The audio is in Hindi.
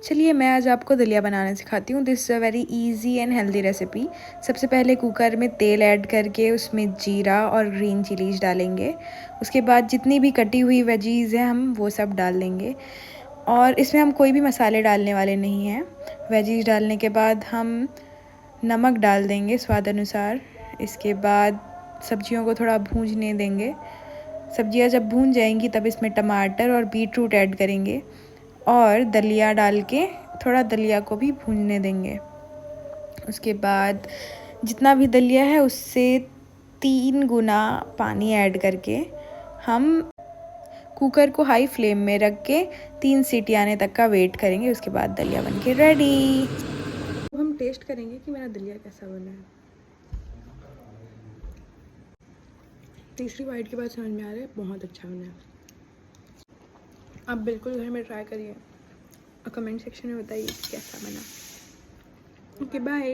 चलिए मैं आज आपको दलिया बनाना सिखाती हूँ। This is a very easy and healthy recipe. सबसे पहले कुकर में तेल ऐड करके उसमें जीरा और ग्रीन चिलीज डालेंगे। उसके बाद जितनी भी कटी हुई वेजीज़ हैं हम वो सब डाल देंगे और इसमें हम कोई भी मसाले डालने वाले नहीं हैं। वेजीज़ डालने के बाद हम नमक डाल देंगे स्वाद अनुसार। इसके बाद सब्जियों को थोड़ा भूनने देंगे। सब्जियां जब भून जाएंगी तब इसमें टमाटर और बीट रूट ऐड करेंगे और दलिया डाल के थोड़ा दलिया को भी भूनने देंगे। उसके बाद जितना भी दलिया है उससे 3 गुना पानी ऐड करके हम कुकर को हाई फ्लेम में रख के 3 सीटी आने तक का वेट करेंगे। उसके बाद दलिया बन के रेडी। अब हम टेस्ट करेंगे कि मेरा दलिया कैसा बना है। तीसरी बाइट के बाद समझ में आ रहा है बहुत अच्छा बना है। आप बिल्कुल घर में ट्राई करिए और कमेंट सेक्शन में बताइए कैसा बना। Okay bye.